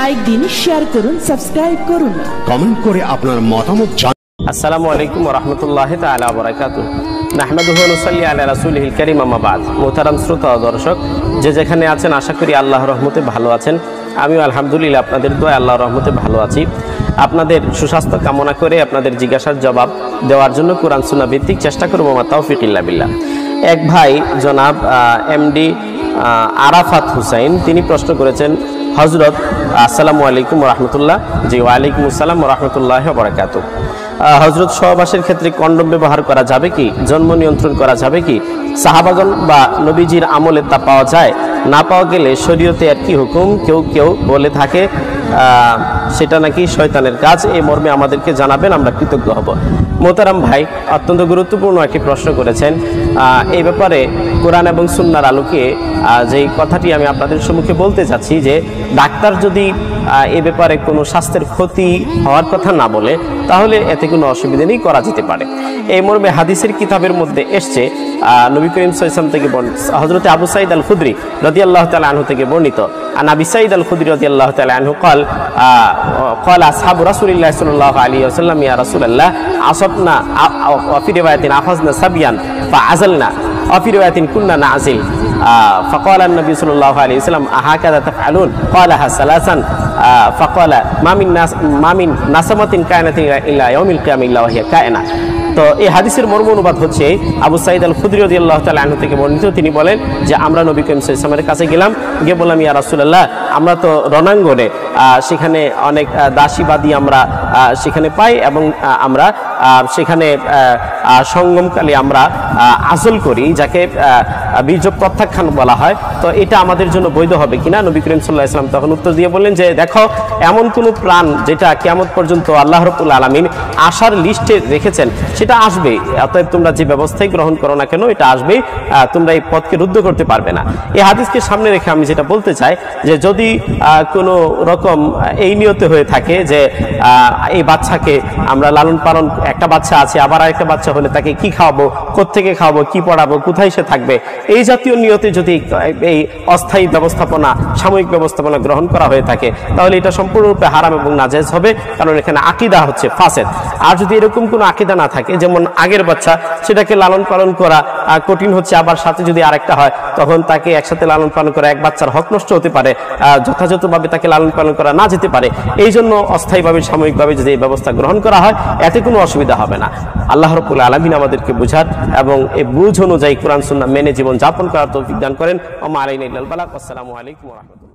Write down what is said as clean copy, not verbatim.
Like দিন, share করুন, subscribe করুন, কমেন্ট করে আপনার মতামত জানান। আসসালামু আলাইকুম ওয়া রাহমাতুল্লাহি তাআলা ওয়া বারাকাতুহু। নাহমাদুহু ওয়া নুসাল্লি আলা রাসূলিহিল কারীম, আম্মা বাদ। মুহতারাম শ্রোতা ও দর্শক, যে যেখানে আছেন আশা করি আল্লাহর রহমতে ভালো আছেন। আমিও আলহামদুলিল্লাহ আপনাদের দোয়ায় আল্লাহর রহমতে ভালো আছি। আপনাদের সুস্বাস্থ্য কামনা করে আপনাদের জিজ্ঞাসার জবাব দেওয়ার জন্য কোরআন সুন্নাহ ভিত্তিক চেষ্টা করব, মা তাওফিক ইল্লা বিল্লাহ। এক ভাই জনাব এমডি আরাফাত হুসাইন, তিনি প্রশ্ন করেছেন, হযরত আসসালামু আলাইকুম ওয়া রাহমাতুল্লাহ। জি, ওয়া আলাইকুম আসসালাম ওয়া রাহমাতুল্লাহি ওয়া বারাকাতুহু। হযরত সহবাসের ক্ষেত্রে কন্ডম ব্যবহার করা যাবে কি? জন্ম নিয়ন্ত্রণ করা যাবে কি? সাহাবাগণ বা নবীজির আমলে তা পাওয়া যায়? না পাওয়া গেলে শরীয়তে আর কি হুকুম? কেউ কেউ বলে থাকে সেটা নাকি শয়তানের কাজ। এই মর্মে আমাদেরকে জানাবেন, আমরা কৃতজ্ঞ হব। মোহতারাম ভাই, অত্যন্ত গুরুত্বপূর্ণ একটি প্রশ্ন করেছেন। এই ব্যাপারে কোরআন এবং সুন্নাহর আলোকে যেই কথাটি আমি আপনাদের সম্মুখে বলতে চাচ্ছি, যে ডাক্তার যদি এ ব্যাপারে কোনো স্বাস্থ্যের ক্ষতি হওয়ার কথা না বলে, তাহলে এতে কোনো অসুবিধা নেই, করা যেতে পারে। এই মর্মে হাদিসের কিতাবের মধ্যে এসছে, নবী করিম সাল্লাল্লাহু আলাইহি ওয়াসাল্লাম থেকে হযরত আবু সাঈদ আল খুদরি রাদিয়াল্লাহু তাআলা আনহু থেকে বর্ণিত, আন আবি সাঈদ আল খুদরি রাদিয়াল্লাহু তাআলা আনহু قال قال اصحاب رسول الله صلى الله عليه وسلم يا رسول الله اصبنا وفي روايه اخذنا سبيا فعزلنا وفي روايه كنا نعزل فقال النبي صلى الله عليه وسلم أهكذا تفعلون؟ قالها ثلاثا فقال ما من نسمة كانت إلا يوم القيامة إلا وهي كائنة। তো এই হাদিসের মর্ম অনুবাদ হচ্ছে, আবু সাঈদ আল খুদরি রাদিয়াল্লাহু তাআলা আনহু থেকে বর্ণিত, তিনি বলেন যে আমরা নবী করিম সাল্লাল্লাহু আলাইহি ওয়াসাল্লামের কাছে গেলাম, গিয়ে বললাম, ইয়া রাসূলুল্লাহ, আমরা তো রণাঙ্গনে সেখানে অনেক দাসীবাদী আমরা সেখানে পাই, এবং আমরা সেখানে সঙ্গমকালে আমরা আসল করি, যাকে বীর্য প্রত্যাখ্যান বলা হয়। তো এটা আমাদের জন্য বৈধ হবে কিনা? নবী করিম সাল্লাল্লাহু আলাইহি ওয়াসাল্লাম তখন উত্তর দিয়ে বললেন যে, দেখো, এমন কোনো প্রাণ যেটা কিয়ামত পর্যন্ত আল্লাহ রাব্বুল আলামিন আশার লিস্টে রেখেছেন, সেটা আসবে। অতএব তোমরা যে ব্যবস্থাই গ্রহণ করো না কেন, এটা আসবে, তোমরা এই পথকে রুদ্ধ করতে পারবে না। এই হাদিসকে সামনে রেখে আমি যেটা বলতে চাই, যে যদি কোনো রকম এই নিয়তে হয়ে থাকে যে এই বাচ্চাকে আমরা লালন পালন, একটা বাচ্চা আছে, আবার আরেকটা বাচ্চা হলে তাকে কি খাওয়াবো, কোত্থেকে খাওয়াবো, কি পড়াবো, কোথায় সে থাকবে, এই জাতীয় নিয়তে যদি এই অস্থায়ী ব্যবস্থাপনা, সাময়িক ব্যবস্থাপনা গ্রহণ করা হয়ে থাকে, তাহলে এটা সম্পূর্ণরূপে হারাম এবং নাজায়েজ হবে, কারণ এখানে আকীদা হচ্ছে ফাসেদ। আর যদি এরকম কোনো আকীদা না থাকে, যেমন আগের বাচ্চা, সেটাকে লালন পালন করা কঠিন হচ্ছে, আবার সাথে যদি আরেকটা হয়, তখন তাকে একসাথে লালন পালন করা, এক বাচ্চার হক নষ্ট হতে পারে, যথাযথভাবে তাকে লালন পালন করা না যেতে পারে। এই জন্য অস্থায়ীভাবে, সাময়িকভাবে যদি এই ব্যবস্থা গ্রহণ করা হয়, এতে কোনো অসুবিধা হবে না। আল্লাহ রাব্বুল আলামিন আমাদেরকে বুঝার এবং এই বুঝ অনুযায়ী কোরআন সুন্নাহ মেনে জীবন যাপন করার তৌফিক দান করেন। ওয়া মা আলাইনা ইল্লাল বালাগ। আসসালামু আলাইকুম ওয়া রাহমাতুল্লাহ।